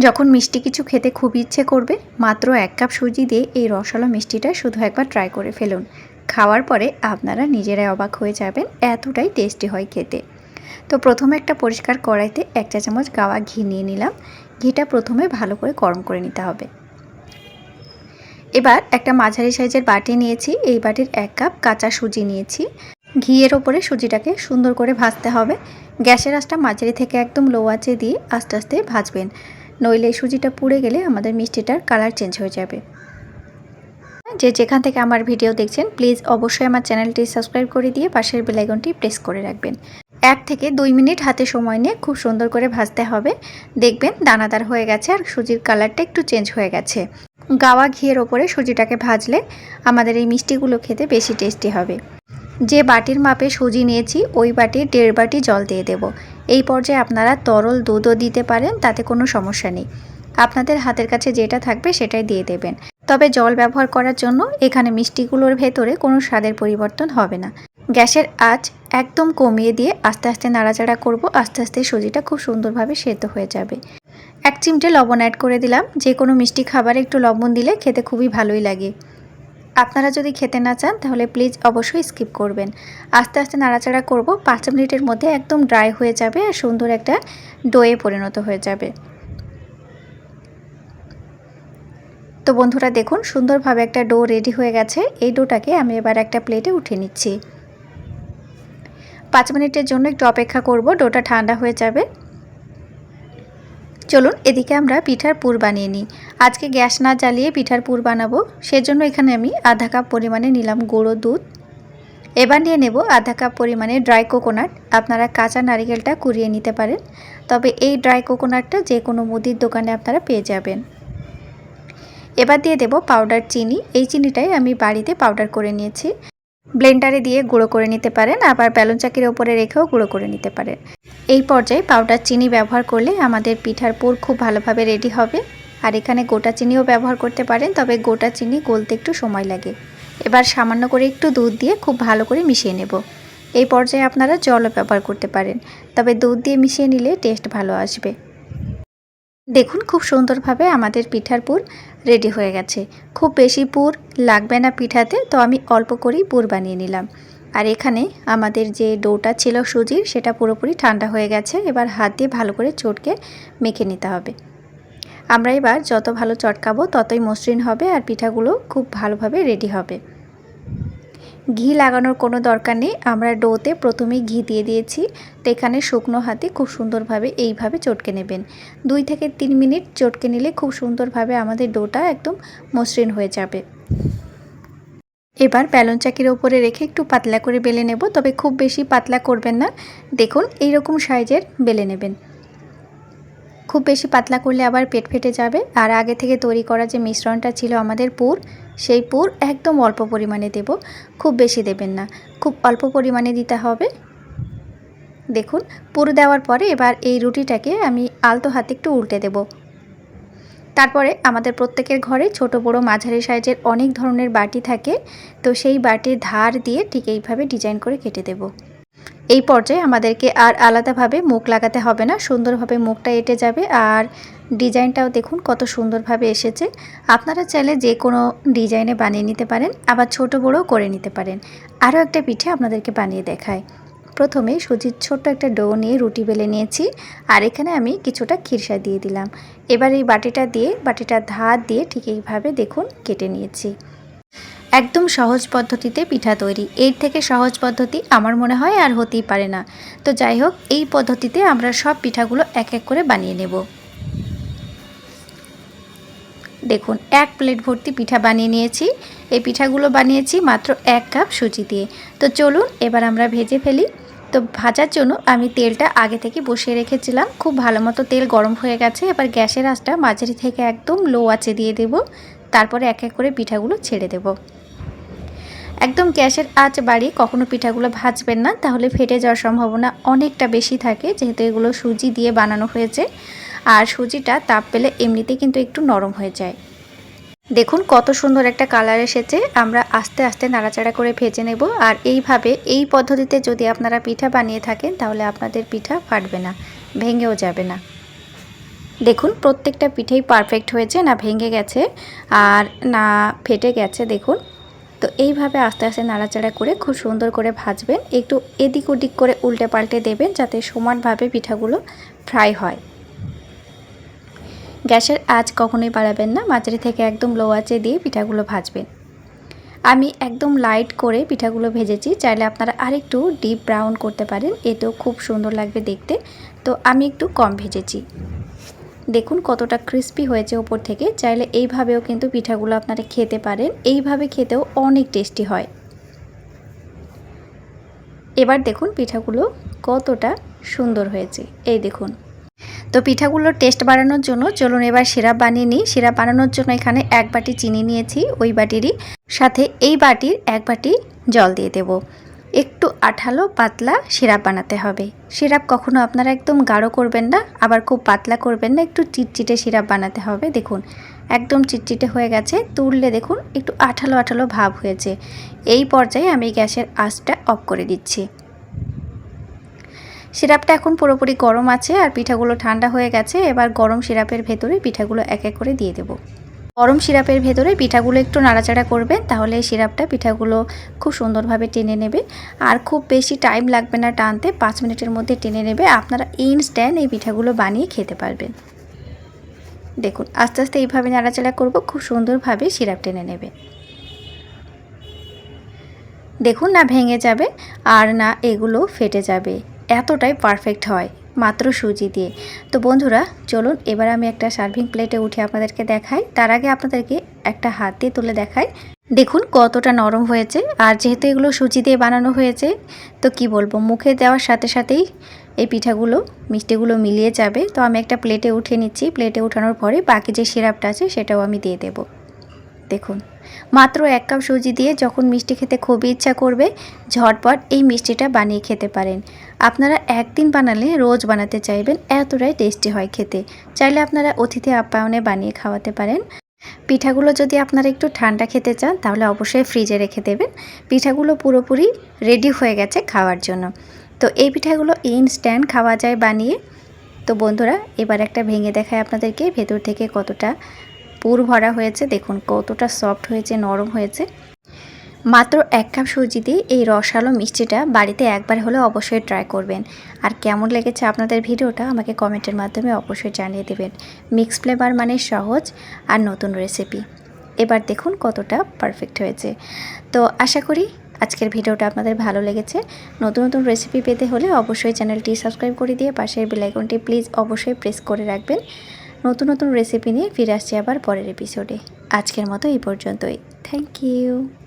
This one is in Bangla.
যখন মিষ্টি কিছু খেতে খুব ইচ্ছে করবে, মাত্র 1 কাপ সুজি দিয়ে এই রসালো মিষ্টিটা শুধু একবার ট্রাই করে ফেলুন। খাওয়ার পরে আপনারা নিজেরাই অবাক হয়ে যাবেন, এতটাই টেস্টি হয় খেতে। তো প্রথমে একটা পরিষ্কার কড়াইতে 1 চা চামচ গাওয়া ঘি নিয়ে নিলাম। ঘিটা প্রথমে ভালো করে গরম করে নিতে হবে। এবার একটা মাঝারি সাইজের বাটি নিয়েছি, এই বাটির 1 কাপ কাঁচা সুজি নিয়েছি। ঘিয়ের ওপরে সুজিটাকে সুন্দর করে ভাজতে হবে। গ্যাসের আঁচটা মাঝারি থেকে একদম লো আঁচে দিয়ে আস্তে আস্তে ভাজবেন, নইলে সুজিটা পুড়ে গেলে আমাদের মিষ্টিটার কালার চেঞ্জ হয়ে যাবে। যে যেখান থেকে আমার ভিডিও দেখছেন প্লিজ অবশ্যই আমার চ্যানেলটি সাবস্ক্রাইব করে দিয়ে পাশের বেল আইকনটি প্রেস করে রাখবেন। 1 থেকে 2 মিনিট হাতে সময় নিয়ে খুব সুন্দর করে ভাজতে হবে। দেখবেন দানাদার হয়ে গেছে আর সুজির কালারটা একটু চেঞ্জ হয়ে গেছে। গাওয়া ঘিয়ের ওপরে সুজিটাকে ভাজলে আমাদের এই মিষ্টিগুলো খেতে বেশি টেস্টি হবে। যে বাটির মাপে সুজি নিয়েছি ওই বাটির 1.5 বাটি জল দিয়ে দেব। এই পর্যায়ে আপনারা তরল দুধও দিতে পারেন, তাতে কোনো সমস্যা নেই। আপনাদের হাতের কাছে যেটা থাকবে সেটাই দিয়ে দেবেন। তবে জল ব্যবহার করার জন্য এখানে মিষ্টিগুলোর ভেতরে কোনো স্বাদের পরিবর্তন হবে না। গ্যাসের আঁচ একদম কমিয়ে দিয়ে আস্তে আস্তে নাড়াচাড়া করব। আস্তে আস্তে সুজিটা খুব সুন্দরভাবে সেদ্ধ হয়ে যাবে। 1 চিমটে লবণ অ্যাড করে দিলাম। যে কোনো মিষ্টি খাবারে একটু লবণ দিলে খেতে খুবই ভালোই লাগে। আপনারা যদি খেতে না চান তাহলে প্লিজ অবশ্যই স্কিপ করবেন। আস্তে আস্তে নাড়াচাড়া করব। 5 মিনিটের মধ্যে একদম ড্রাই হয়ে যাবে আর সুন্দর একটা ডোয়ে পরিণত হয়ে যাবে। তো বন্ধুরা দেখুন সুন্দরভাবে একটা ডো রেডি হয়ে গেছে। এই ডোটাকে আমি এবার একটা প্লেটে উঠিয়ে নিচ্ছি। 5 মিনিটের জন্য একটু অপেক্ষা করব, ডোটা ঠান্ডা হয়ে যাবে। চলুন এদিকে আমরা পিঠার পুর বানিয়ে নিই। আজকে গ্যাস না জ্বালিয়ে পিঠার পুর বানাবো, সেজন্য এখানে আমি আধা কাপ পরিমাণে নিলাম গুঁড়ো দুধ। এবার নিয়ে নেব আধা কাপ পরিমাণে ড্রাই কোকোনাট। আপনারা কাঁচা নারিকেলটা কুড়িয়ে নিতে পারেন, তবে এই ড্রাই কোকোনাটটা যে কোনো মুদির দোকানে আপনারা পেয়ে যাবেন। এবার দিয়ে দেব পাউডার চিনি। এই চিনিটাই আমি বাড়িতে পাউডার করে নিয়েছি। ব্লেন্ডারে দিয়ে গুঁড়ো করে নিতে পারেন, আবার বেলন চাকির ওপরে রেখেও গুঁড়ো করে নিতে পারেন। এই পর্যায়ে পাউডার চিনি ব্যবহার করলে আমাদের পিঠার পুর খুব ভালোভাবে রেডি হবে। আর এখানে গোটা চিনিও ব্যবহার করতে পারেন, তবে গোটা চিনি গলতে একটু সময় লাগে। এবার সামান্য করে একটু দুধ দিয়ে খুব ভালো করে মিশিয়ে নেব। এই পর্যায়ে আপনারা জলও ব্যবহার করতে পারেন, তবে দুধ দিয়ে মিশিয়ে নিলে টেস্ট ভালো আসবে। দেখুন খুব সুন্দরভাবে আমাদের পিঠার পুর রেডি হয়ে গেছে। খুব বেশি পুর লাগবে না পিঠাতে, তো আমি অল্প করেই পুর বানিয়ে নিলাম। আর এখানে আমাদের যে ডোটা ছিল সুজির, সেটা পুরোপুরি ঠান্ডা হয়ে গেছে। এবার হাত দিয়ে ভালো করে চটকে মেখে নিতে হবে। আমরা এবার যত ভালো চটকাবো ততই মসৃণ হবে আর পিঠাগুলো খুব ভালোভাবে রেডি হবে। ঘি লাগানোর কোনো দরকার নেই, আমরা ডোতে প্রথমেই ঘি দিয়ে দিয়েছি। তো এখানে শুকনো হাতে খুব সুন্দরভাবে এইভাবে চটকে নেবেন। 2 থেকে 3 মিনিট চটকে নিলে খুব সুন্দরভাবে আমাদের ডোটা একদম মসৃণ হয়ে যাবে। এবার বেলন চাকির ওপরে রেখে একটু পাতলা করে বেলে নেব, তবে খুব বেশি পাতলা করবেন না। দেখুন এইরকম সাইজের বেলে নেবেন। খুব বেশি পাতলা করলে আবার পেট ফেটে যাবে। আর আগে থেকে তৈরি করা যে মিশ্রণটা ছিল আমাদের পুর, সেই পুর একদম অল্প পরিমাণে দেব, খুব বেশি দেবেন না, খুব অল্প পরিমাণে দিতে হবে। দেখুন পুর দেওয়ার পরে এবার এই রুটিটাকে আমি আলতো হাতে একটু উল্টে দেব। তারপরে আমাদের প্রত্যেকের ঘরে ছোট বড় মাঝারি সাইজের অনেক ধরনের বাটি থাকে, তো সেই বাটির ধার দিয়ে ঠিক এইভাবে ডিজাইন করে কেটে দেব। এই পর্যায়ে আমাদেরকে আর আলাদাভাবে মুখ লাগাতে হবে না, সুন্দরভাবে মুখটা এঁটে যাবে। আর ডিজাইনটাও দেখুন কত সুন্দরভাবে এসেছে। আপনারা চাইলে যে কোনো ডিজাইনে বানিয়ে নিতে পারেন, আবার ছোট বড়ও করে নিতে পারেন। আরও একটা পিঠে আপনাদেরকে বানিয়ে দেখাই। প্রথমে সুজির ছোট্ট একটা ডো নিয়ে রুটি বেলে নিয়েছি, আর এখানে আমি কিছুটা খিরসা দিয়ে দিলাম। এবার এই বাটিটা দিয়ে বাটিটার ধার দিয়ে ঠিক এইভাবে দেখুন কেটে নিয়েছি। একদম সহজ পদ্ধতিতে পিঠা তৈরি, এর থেকে সহজ পদ্ধতি আমার মনে হয় আর হতেই পারে না। তো যাই হোক, এই পদ্ধতিতে আমরা সব পিঠাগুলো এক এক করে বানিয়ে নেব। দেখুন 1 প্লেট ভর্তি পিঠা বানিয়ে নিয়েছি। এই পিঠাগুলো বানিয়েছি মাত্র 1 কাপ সুজি দিয়ে। তো চলুন এবার আমরা ভেজে ফেলি। তো ভাজার জন্য আমি তেলটা আগে থেকে বসিয়ে রেখেছিলাম। খুব ভালো মতো তেল গরম হয়ে গেছে। এবার গ্যাসের আঁচটা মাঝারি থেকে একদম লো আঁচে দিয়ে দেব। তারপরে এক এক করে পিঠাগুলো ছেড়ে দেব। একদম গ্যাসের আঁচ বাড়িয়ে কখনো পিঠাগুলো ভাজবেন না, তাহলে ফেটে যাওয়ার সম্ভাবনা অনেকটা বেশি থাকে, যেহেতু এগুলো সুজি দিয়ে বানানো হয়েছে। আর সুজিটা তাপ পেলে এমনিতেই কিন্তু একটু নরম হয়ে যায়। দেখুন কত সুন্দর একটা কালার এসেছে। আমরা আস্তে আস্তে নাড়াচাড়া করে ভেজে নেব। আর এইভাবে এই পদ্ধতিতে যদি আপনারা পিঠা বানিয়ে থাকেন তাহলে আপনাদের পিঠা ফাটবে না, ভেঙেও যাবে না। দেখুন প্রত্যেকটা পিঠেই পারফেক্ট হয়েছে, না ভেঙে গেছে আর না ফেটে গেছে। দেখুন, তো এইভাবে আস্তে আস্তে নাড়াচাড়া করে খুব সুন্দর করে ভাজবেন। একটু এদিক ওদিক করে উল্টে পাল্টে দেবেন যাতে সমানভাবে পিঠাগুলো ফ্রাই হয়। গ্যাসের আঁচ কখনোই বাড়াবেন না, মাঝারি থেকে একদম লো আঁচে দিয়ে পিঠাগুলো ভাজবেন। আমি একদম লাইট করে পিঠাগুলো ভেজেছি, চাইলে আপনারা আরেকটু ডিপ ব্রাউন করতে পারেন, এতেও খুব সুন্দর লাগবে দেখতে। তো আমি একটু কম ভেজেছি। দেখুন কতটা ক্রিস্পি হয়েছে ওপর থেকে। চাইলে এইভাবেও কিন্তু পিঠাগুলো আপনারা খেতে পারেন, এইভাবে খেতেও অনেক টেস্টি হয়। এবার দেখুন পিঠাগুলো কতটা সুন্দর হয়েছে, এই দেখুন। তো পিঠাগুলোর টেস্ট বাড়ানোর জন্য চলুন এবার সিরাপ বানিয়ে নিই। সিরাপ বানানোর জন্য এখানে 1 বাটি চিনি নিয়েছি, ওই বাটিরই সাথে এই বাটির 1 বাটি জল দিয়ে দেব। একটু আঠালো পাতলা সিরাপ বানাতে হবে। সিরাপ কখনো আপনারা একদম গাঢ় করবেন না, আবার খুব পাতলা করবেন না, একটু চিটচিটে সিরাপ বানাতে হবে। দেখুন একদম চিটচিটে হয়ে গেছে, তুললে দেখুন একটু আঠালো আঠালো ভাব হয়েছে। এই পর্যায়ে আমি গ্যাসের আঁচটা অফ করে দিচ্ছি। সিরাপটা এখন পুরোপুরি গরম আছে আর পিঠাগুলো ঠান্ডা হয়ে গেছে। এবার গরম সিরাপের ভেতরে পিঠাগুলো এক এক করে দিয়ে দেব। গরম সিরাপের ভেতরে পিঠাগুলো একটু নাড়াচাড়া করবেন, তাহলে সিরাপটা পিঠাগুলো খুব সুন্দরভাবে টেনে নেবে। আর খুব বেশি টাইম লাগবে না টানতে, 5 মিনিটের মধ্যে টেনে নেবে। আপনারা ইনস্ট্যান্ট এই পিঠাগুলো বানিয়ে খেতে পারবেন। দেখুন আস্তে আস্তে এইভাবে নাড়াচাড়া করব, খুব সুন্দরভাবে সিরাপ টেনে নেবে। দেখুন না ভেঙে যাবে আর না এগুলো ফেটে যাবে, এতটাই পারফেক্ট হয় মাত্র সুজি দিয়ে। তো বন্ধুরা চলুন এবার আমি একটা সার্ভিং প্লেটে উঠে আপনাদেরকে দেখাই। তার আগে আপনাদেরকে একটা হাত দিয়ে তুলে দেখাই। দেখুন কতটা নরম হয়েছে, আর যেহেতু এগুলো সুজি দিয়ে বানানো হয়েছে তো কি বলবো, মুখে দেওয়ার সাথে সাথেই এই পিঠাগুলো মিষ্টিগুলো মিলিয়ে যাবে। তো আমি একটা প্লেটে উঠিয়ে নিচ্ছি। প্লেটে উঠানোর পরে বাকি যে সিরাপটা আছে সেটাও আমি দিয়ে দেব। দেখুন মাত্র 1 কাপ সুজি দিয়ে যখন মিষ্টি খেতে খুবই ইচ্ছা করবে, ঝটপট এই মিষ্টিটা বানিয়ে খেতে পারেন। আপনারা একদিন বানালে রোজ বানাতে চাইবেন, এতটাই টেস্টি হয় খেতে। চাইলে আপনারা অতিথি আপ্যায়নে বানিয়ে খাওয়াতে পারেন। পিঠাগুলো যদি আপনারা একটু ঠান্ডা খেতে চান তাহলে অবশ্যই ফ্রিজে রেখে দেবেন। পিঠাগুলো পুরোপুরি রেডি হয়ে গেছে খাওয়ার জন্য। তো এই পিঠাগুলো ইনস্ট্যান্ট খাওয়া যায় বানিয়ে। তো বন্ধুরা এবার একটা ভেঙে দেখায় আপনাদেরকে, ভেতর থেকে কতটা পুর ভরা হয়েছে। দেখুন কতটা সফট হয়েছে, নরম হয়েছে। মাত্র 1 কাপ সুজি দিয়ে এই রসালো মিষ্টিটা বাড়িতে একবার হলে অবশ্যই ট্রাই করবেন। আর কেমন লেগেছে আপনাদের ভিডিওটা আমাকে কমেন্টের মাধ্যমে অবশ্যই জানিয়ে দেবেন। মিক্স ফ্লেভার মানে সহজ আর নতুন রেসিপি। এবার দেখুন কতটা পারফেক্ট হয়েছে। তো আশা করি আজকের ভিডিওটা আপনাদের ভালো লেগেছে। নতুন নতুন রেসিপি পেতে হলে অবশ্যই চ্যানেলটি সাবস্ক্রাইব করে দিয়ে পাশের বেল আইকনটি প্লিজ অবশ্যই প্রেস করে রাখবেন। নতুন নতুন রেসিপি নিয়ে ফিরে আসছি আবার পরের এপিসোডে। আজকের মতো এই পর্যন্তই। Thank you.